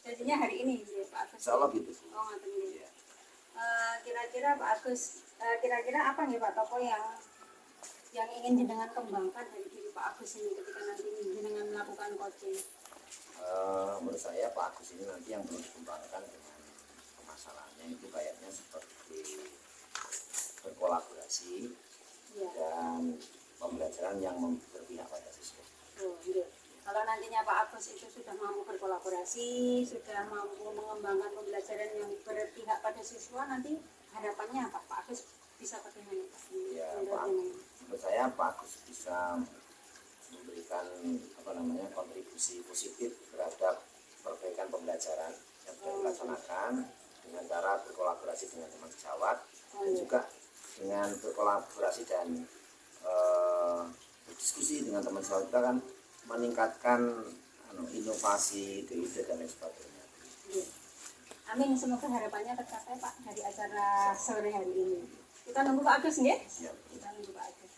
jadinya hari ini ya, Pak Agus. Insya Allah gitu. Oh, ngoten nggih. Ya. Kira-kira Pak Agus, kira-kira apa nih Pak Toko yang ingin jenengan kembangkan dari diri Pak Agus ini ketika nanti jenengan melakukan coaching? Menurut saya Pak Agus ini nanti yang perlu dikembangkan dengan permasalahannya itu kayaknya seperti berkolaborasi Ya. dan pembelajaran yang berpihak pada siswa. Oh, iya. Kalau nantinya Pak Agus itu sudah mampu berkolaborasi, sudah mampu mengembangkan pembelajaran yang berpihak pada siswa, nanti harapannya apa Pak Agus bisa bagaimana Pak? Ya, menurut saya Pak Agus bisa memberikan kontribusi positif terhadap perbaikan pembelajaran yang sudah dilaksanakan dengan cara berkolaborasi dengan teman sejawat dan juga dengan berkolaborasi dan berdiskusi dengan teman sejawat kita kan meningkatkan inovasi, ide dan lain sebagainya. Amin, semoga harapannya tercapai Pak dari acara sore hari ini. Kita nunggu Pak Agus nggih? Siap. Kita nunggu Pak Agus.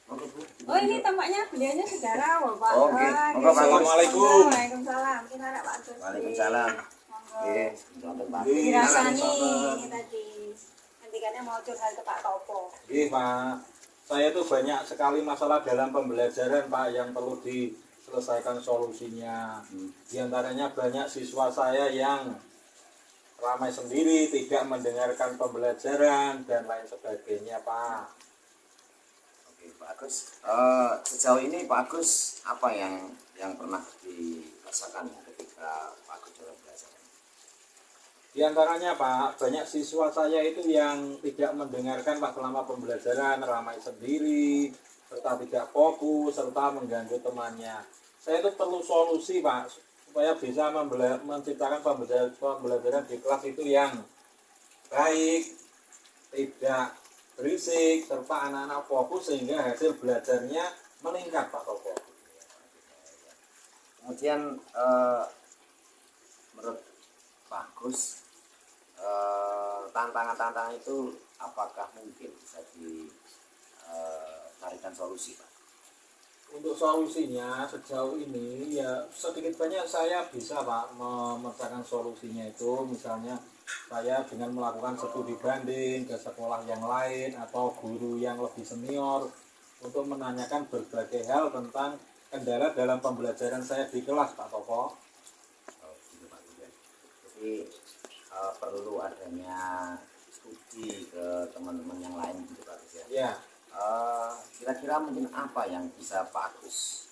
Oke, Bu. Oh, ini tampaknya beliaunya saudara loh Pak. Oke. Monggo, Pak. Assalamualaikum. Waalaikumsalam. Kita ada Pak Agus. Waalaikumsalam. Monggo. Oke, selamat pagi. Dirasani ini tadi. Nantikannya mau curhat ke Pak Topo. Iya Pak, saya itu banyak sekali masalah dalam pembelajaran Pak yang perlu diselesaikan solusinya. Di antaranya banyak siswa saya yang ramai sendiri, tidak mendengarkan pembelajaran dan lain sebagainya Pak. Oke, Pak Agus. Sejauh ini Pak Agus apa yang pernah dirasakan ketika Pak Agus dalam belajar? Di antaranya Pak, banyak siswa saya itu yang tidak mendengarkan Pak selama pembelajaran, ramai sendiri, serta tidak fokus, serta mengganggu temannya. Saya itu perlu solusi Pak, supaya bisa menciptakan pembelajaran di kelas itu yang baik, tidak berisik, serta anak-anak fokus sehingga hasil belajarnya meningkat Pak Toko. Kemudian menurut Pak Agus, tantangan-tantangan itu apakah mungkin bisa dicarikan solusi Pak? Untuk solusinya sejauh ini ya sedikit banyak saya bisa Pak memecahkan solusinya itu, misalnya saya dengan melakukan studi banding ke sekolah yang lain atau guru yang lebih senior untuk menanyakan berbagai hal tentang kendala dalam pembelajaran saya di kelas Pak Toko. Gitu Pak. Jadi perlu adanya studi ke teman-teman yang lain gitu Pak Agus ya. Ya. Kira-kira mungkin apa yang bisa Pak Agus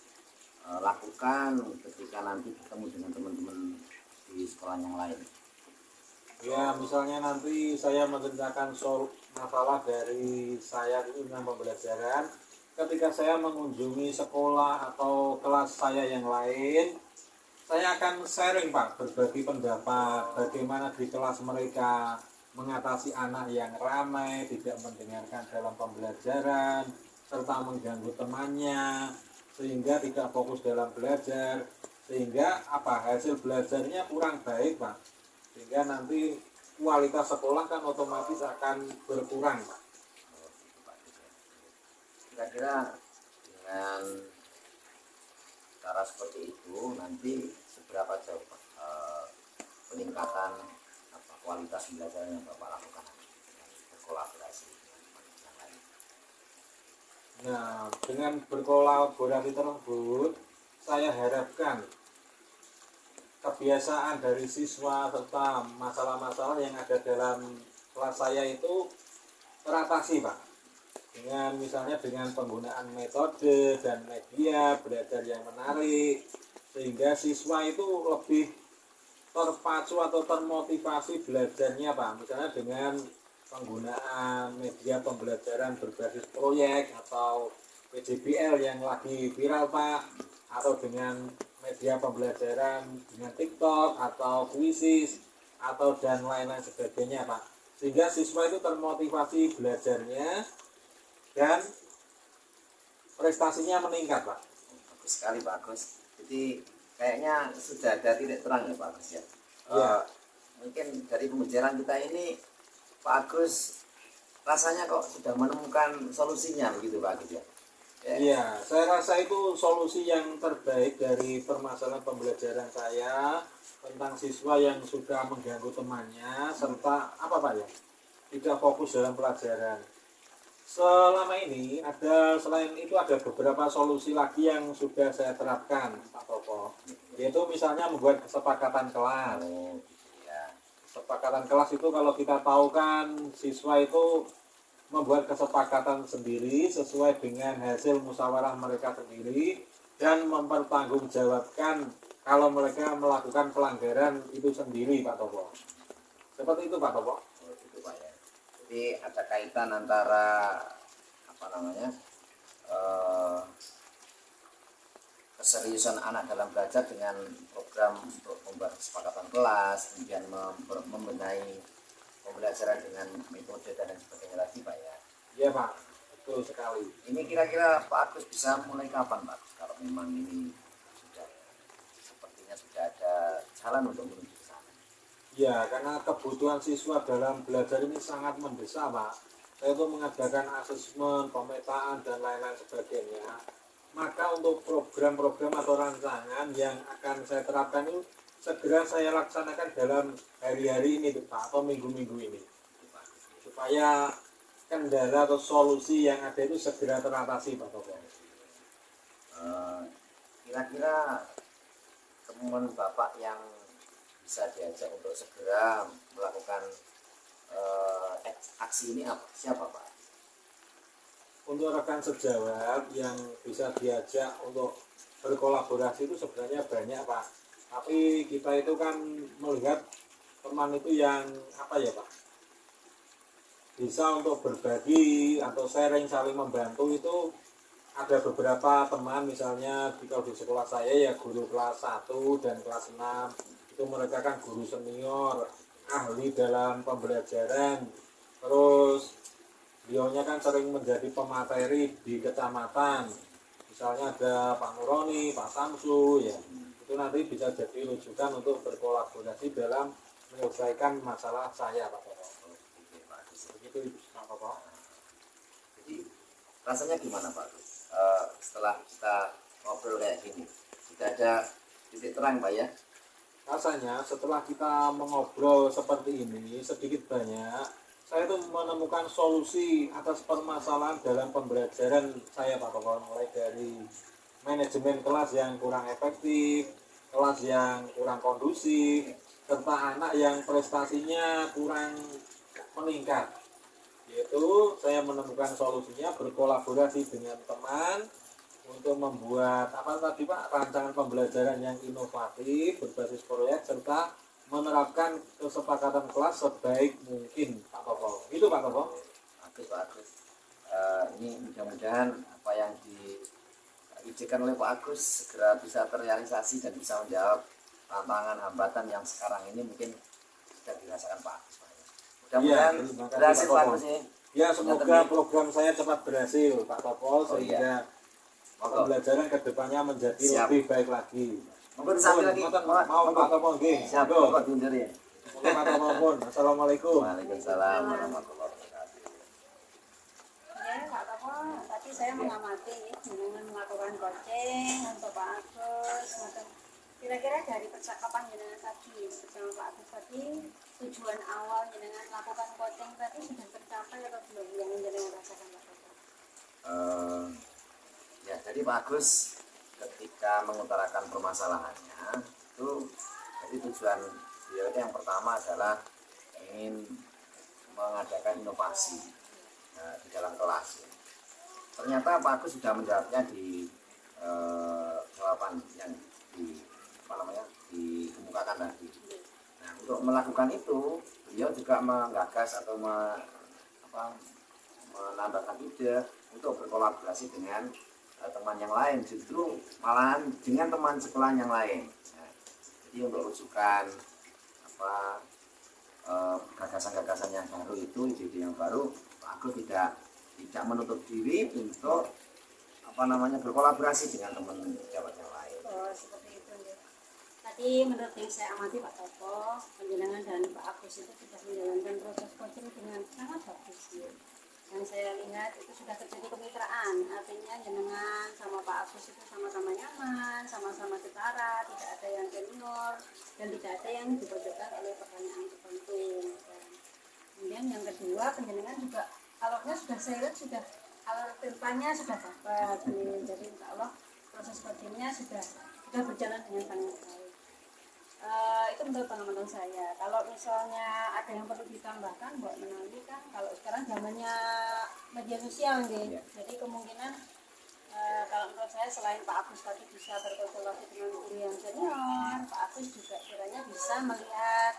lakukan ketika nanti ketemu dengan teman-teman di sekolah yang lain? Ya, misalnya nanti saya menceritakan masalah dari saya tentang pembelajaran. Ketika saya mengunjungi sekolah atau kelas saya yang lain, saya akan sharing Pak, berbagi pendapat bagaimana di kelas mereka mengatasi anak yang ramai, tidak mendengarkan dalam pembelajaran, serta mengganggu temannya, sehingga tidak fokus dalam belajar, sehingga hasil belajarnya kurang baik Pak, sehingga nanti kualitas sekolah kan otomatis akan berkurang Pak. Kira-kira dengan cara seperti itu nanti seberapa jauh Pak peningkatan kualitas pembelajaran yang Bapak lakukan berkolaborasi dengan yang lain? Nah, dengan berkolaborasi tersebut saya harapkan kebiasaan dari siswa serta masalah-masalah yang ada dalam kelas saya itu teratasi Pak, dengan misalnya dengan penggunaan metode dan media belajar yang menarik, sehingga siswa itu lebih terpacu atau termotivasi belajarnya Pak, misalnya dengan penggunaan media pembelajaran berbasis proyek atau PJBL yang lagi viral Pak, atau dengan media pembelajaran dengan TikTok atau Quizzes atau dan lain-lain sebagainya Pak, sehingga siswa itu termotivasi belajarnya dan prestasinya meningkat Pak. Bagus sekali Pak Agus. Jadi kayaknya sudah ada titik terang ya Pak Agus ya. Ya. Mungkin dari pembicaraan kita ini Pak Agus rasanya kok sudah menemukan solusinya begitu Pak Agus ya. Ya. Iya, saya rasa itu solusi yang terbaik dari permasalahan pembelajaran saya tentang siswa yang sudah mengganggu temannya serta apa Pak ya, tidak fokus dalam pelajaran. Selama ini selain itu ada beberapa solusi lagi yang sudah saya terapkan Pak Toto, yaitu misalnya membuat kesepakatan kelas. Oh, ya. Kesepakatan kelas itu kalau kita tahu kan siswa itu membuat kesepakatan sendiri sesuai dengan hasil musyawarah mereka sendiri dan mempertanggungjawabkan kalau mereka melakukan pelanggaran itu sendiri Pak Topo. Seperti itu Pak Topo. Oh, gitu Pak ya. Jadi ada kaitan antara apa namanya eh, keseriusan anak dalam belajar dengan program untuk membuat kesepakatan kelas, kemudian membenahi pembelajaran dengan metode dan lain sebagainya lagi Pak ya. Iya Pak, betul sekali. Ini kira-kira Pak Agus bisa mulai kapan Pak? Kalau memang ini sudah sepertinya sudah ada jalan untuk menuju ke sana. Ya, karena kebutuhan siswa dalam belajar ini sangat mendesak Pak. Saya itu mengadakan asesmen, pemetaan dan lain-lain sebagainya. Maka untuk program-program atau rancangan yang akan saya terapkan itu segera saya laksanakan dalam hari-hari ini Pak, atau minggu-minggu ini, supaya kendala atau solusi yang ada itu segera teratasi Pak Toto. Kira-kira teman Bapak yang bisa diajak untuk segera melakukan aksi ini siapa Pak? Untuk rekan sejawat yang bisa diajak untuk berkolaborasi itu sebenarnya banyak Pak, tapi kita itu kan melihat teman itu yang apa ya Pak, bisa untuk berbagi atau sharing saling membantu itu ada beberapa teman. Misalnya kalau di sekolah saya ya guru kelas 1 dan kelas 6 itu mereka kan guru senior ahli dalam pembelajaran, terus beliaunya kan sering menjadi pemateri di kecamatan, misalnya ada Pak Nuroni, Pak Samsu ya, itu nanti bisa jadi rujukan untuk berkolaborasi dalam menyelesaikan masalah saya Pak Toto. Begitu Pak Toto. Jadi rasanya gimana Pak? Setelah kita ngobrol kayak gini, sudah ada titik terang Pak ya? Rasanya setelah kita mengobrol seperti ini sedikit banyak, saya itu menemukan solusi atas permasalahan dalam pembelajaran saya Pak Toto, mulai dari manajemen kelas yang kurang efektif, kelas yang kurang kondusif, serta anak yang prestasinya kurang meningkat. Yaitu saya menemukan solusinya berkolaborasi dengan teman untuk membuat apa tadi Pak, rancangan pembelajaran yang inovatif berbasis proyek serta menerapkan kesepakatan kelas sebaik mungkin Pak Toto. Itu Pak Toto. Bagus. Ini mudah-mudahan apa yang diizinkan oleh Pak Agus segera bisa terrealisasi dan bisa menjawab tantangan hambatan yang sekarang ini mungkin sudah dirasakan Pak Agus. Mudah-mudahan berhasil Pak Agus ya. Ya, semoga program saya cepat berhasil Pak Toto, sehingga pembelajaran kedepannya menjadi lebih baik lagi. Mungkin sampai lagi mau Pak Toto nggih. Siap, Pak Guntur ya. Pak Toto. Assalamualaikum. Waalaikumsalam warahmatullahi wabarakatuh. Ya Pak Topo, tadi saya mengamati dengan melakukan coaching untuk Pak Agus. Kira-kira dari percakapan jenengan tadi bersama Pak Agus tadi, tujuan awal jenengan melakukan coaching tadi sudah tercapai atau belum yang jenengan rasakan Pak Topo? Ya, jadi Pak Agus ketika mengutarakan permasalahannya itu, jadi tujuan beliau itu yang pertama adalah ingin mengadakan inovasi di dalam kelas. Ternyata Pak Agus sudah menjawabnya di jawaban yang dikemukakan tadi. Nah, untuk melakukan itu beliau juga menggagas atau menambahkan ide untuk berkolaborasi dengan teman yang lain, justru malahan dengan teman sekolah yang lain. Nah, jadi untuk rujukan gagasan-gagasan yang baru itu, ide yang baru, Pak Agus tidak menutup diri untuk berkolaborasi dengan teman pejabat yang lain. Oh, seperti itu ya. Tadi menurut yang saya amati Pak Toto, penjenengan dan Pak Agus itu sudah menjalankan proses coaching dengan sangat bagus ya. yang saya lihat itu sudah terjadi kemitraan, artinya jenengan sama Pak Agus itu sama-sama nyaman, sama-sama setara, tidak ada yang senior dan tidak ada yang dipojokkan oleh pertanyaan tertentu. Dan kemudian yang kedua, penjenengan juga alurnya sudah saya lihat sudah alur depannya sudah dapat, jadi insya Allah proses kodingnya sudah berjalan dengan sangat baik. Itu menurut pengalaman saya. Kalau misalnya ada yang perlu ditambahkan buat menanti kan, kalau sekarang zamannya media sosial nih, jadi kemungkinan kalau menurut saya selain Pak Agus tadi bisa berkonsultasi dengan guru yang senior, Pak Agus juga kiranya bisa melihat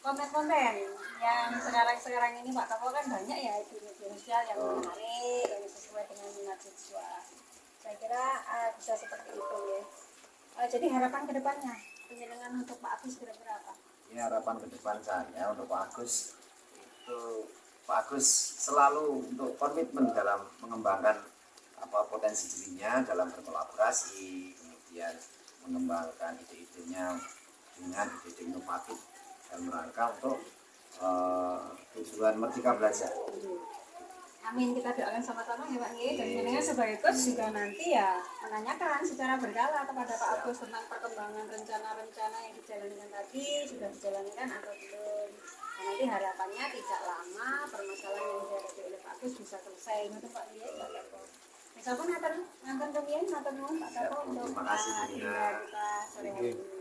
konten-konten yang sekarang ini Pak Kapol kan banyak ya di media sosial yang menarik, yang sesuai dengan minat siswa. Saya kira bisa seperti itu ya. Jadi harapan kedepannya penjenengan untuk Pak Agus kira-kira apa? Ya, harapan ke depan saya untuk Pak Agus itu, Pak Agus selalu untuk komitmen dalam mengembangkan potensi dirinya dalam berkolaborasi, kemudian mengembangkan ide-idenya dengan ide-ide inovatif dan rangka untuk tujuan Merdeka Belajar. Amin, kita doakan sama-sama ya Pak Nggih. Dan jenengan sebagai coach juga nanti ya menanyakan secara berkala kepada Pak Agus tentang perkembangan rencana-rencana yang dijalankan tadi sudah dijalankan atau belum. Nah, nanti harapannya tidak lama permasalahan yang dihadapi oleh Pak Agus bisa selesai. Itu Pak Nggih, Pak Kapol. Misalkan nanti rumiyin, nanti nuwun Pak Kapol untuk Terima kasih. kita sore hari ini.